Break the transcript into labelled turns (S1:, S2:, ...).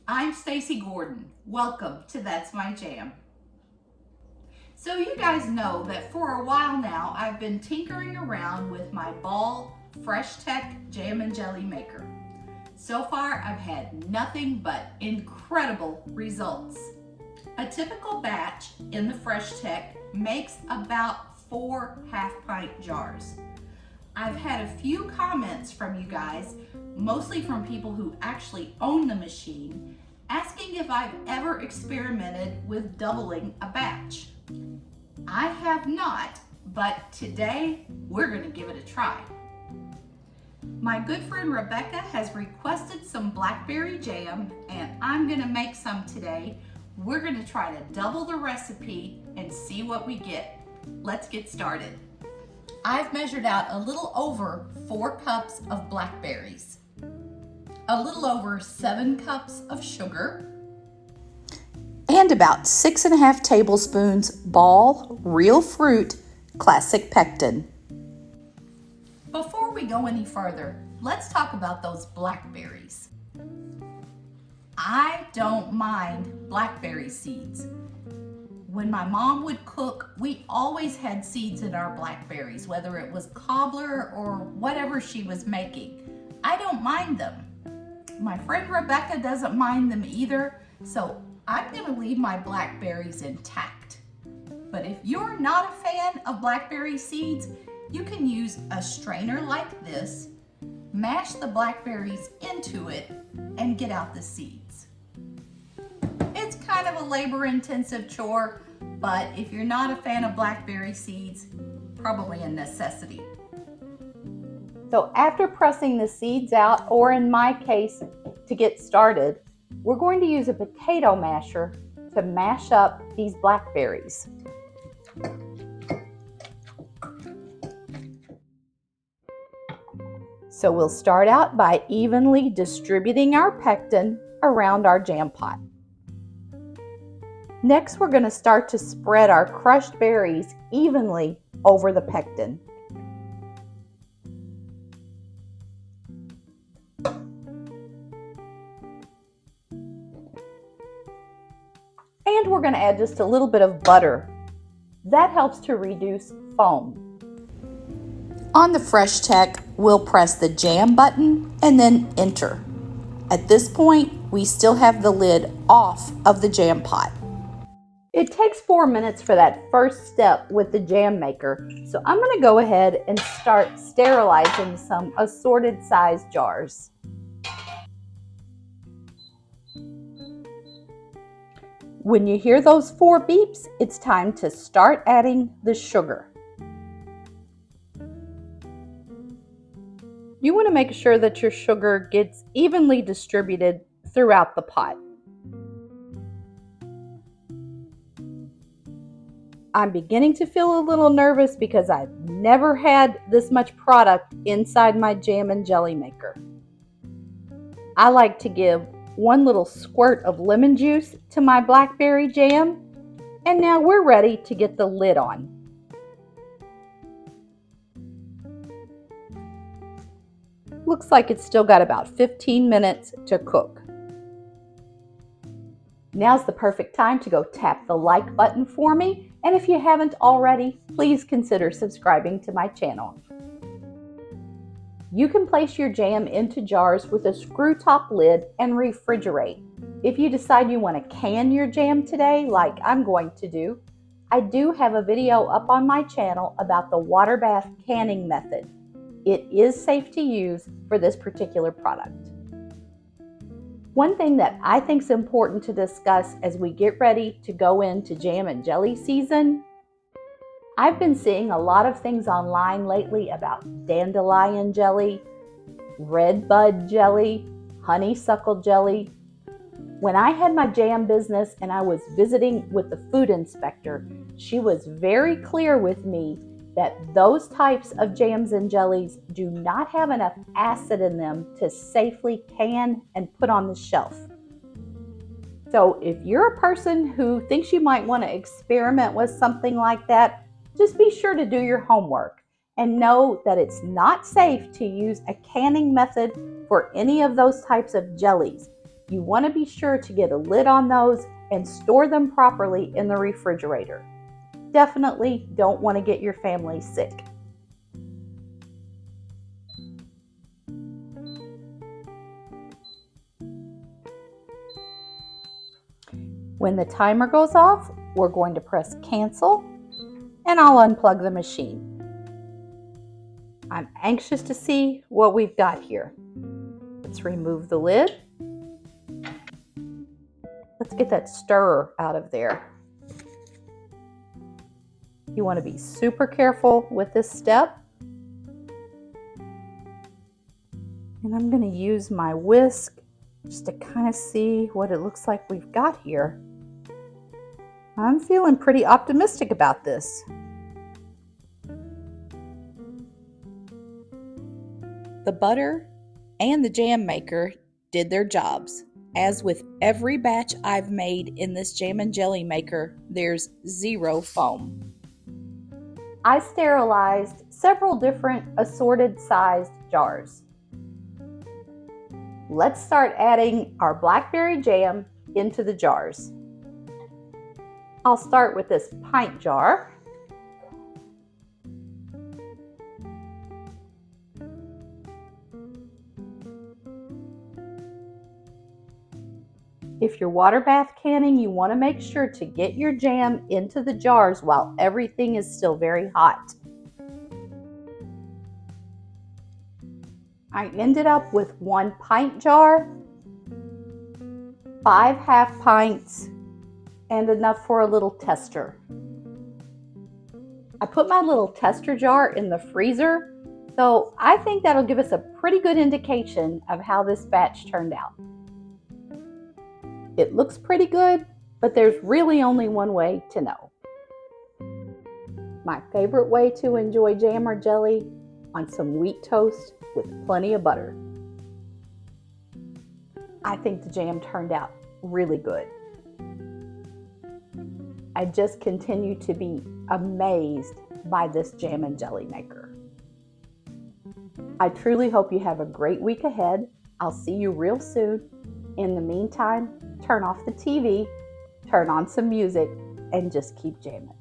S1: I'm Stacy Gordon. Welcome to That's My Jam. So you guys know that for a while now I've been tinkering around with my Ball freshTECH jam and jelly maker. So far I've had nothing but incredible results. A typical batch in the freshTECH makes about 4 half-pint jars. I've had a few comments from you guys, mostly from people who actually own the machine, asking if I've ever experimented with doubling a batch. I have not, but today we're going to give it a try. My good friend Rebecca has requested some blackberry jam, and I'm going to make some today. We're going to try to double the recipe and see what we get. Let's get started. I've measured out a little over 4 cups of blackberries, a little over 7 cups of sugar, and about 6.5 tablespoons Ball Real Fruit Classic Pectin. Before we go any further, let's talk about those blackberries. I don't mind blackberry seeds. When my mom would cook, we always had seeds in our blackberries, whether it was cobbler or whatever she was making. I don't mind them. My friend Rebecca doesn't mind them either, so I'm going to leave my blackberries intact. But if you're not a fan of blackberry seeds, you can use a strainer like this, mash the blackberries into it, and get out the seeds. It's kind of a labor-intensive chore, but if you're not a fan of blackberry seeds, probably a necessity. So after pressing the seeds out, or in my case, to get started, we're going to use a potato masher to mash up these blackberries. So we'll start out by evenly distributing our pectin around our jam pot. Next, we're going to start to spread our crushed berries evenly over the pectin. And we're going to add just a little bit of butter. That helps to reduce foam. On the freshTECH, we'll press the jam button and then enter. At this point, we still have the lid off of the jam pot. It takes 4 minutes for that first step with the jam maker, so I'm going to go ahead and start sterilizing some assorted size jars. When you hear those 4 beeps, it's time to start adding the sugar. You want to make sure that your sugar gets evenly distributed throughout the pot. I'm beginning to feel a little nervous because I've never had this much product inside my jam and jelly maker. I like to give 1 little squirt of lemon juice to my blackberry jam, and now we're ready to get the lid on. Looks like it's still got about 15 minutes to cook. Now's the perfect time to go tap the like button for me, and if you haven't already, please consider subscribing to my channel. You can place your jam into jars with a screw top lid and refrigerate. If you decide you want to can your jam today, like I'm going to do, I do have a video up on my channel about the water bath canning method. It is safe to use for this particular product. One thing that I think is important to discuss as we get ready to go into jam and jelly season, I've been seeing a lot of things online lately about dandelion jelly, red bud jelly, honeysuckle jelly. When I had my jam business and I was visiting with the food inspector, she was very clear with me that those types of jams and jellies do not have enough acid in them to safely can and put on the shelf. So if you're a person who thinks you might want to experiment with something like that, just be sure to do your homework and know that it's not safe to use a canning method for any of those types of jellies. you want to be sure to get a lid on those and store them properly in the refrigerator. Definitely don't want to get your family sick. When the timer goes off, we're going to press cancel and I'll unplug the machine. I'm anxious to see what we've got here. Let's remove the lid. Let's get that stirrer out of there. You want to be super careful with this step. And I'm going to use my whisk just to kind of see what it looks like we've got here. I'm feeling pretty optimistic about this. The butter and the jam maker did their jobs. As with every batch I've made in this jam and jelly maker, there's zero foam. I sterilized several different assorted sized jars. Let's start adding our blackberry jam into the jars. I'll start with this pint jar. If you're water bath canning, you want to make sure to get your jam into the jars while everything is still very hot. I ended up with 1 pint jar, 5 half pints, and enough for a little tester. I put my little tester jar in the freezer, so I think that'll give us a pretty good indication of how this batch turned out. It looks pretty good, but there's really only one way to know. My favorite way to enjoy jam or jelly: on some wheat toast with plenty of butter. I think the jam turned out really good. I just continue to be amazed by this jam and jelly maker. I truly hope you have a great week ahead. I'll see you real soon. In the meantime, turn off the TV, turn on some music, and just keep jamming.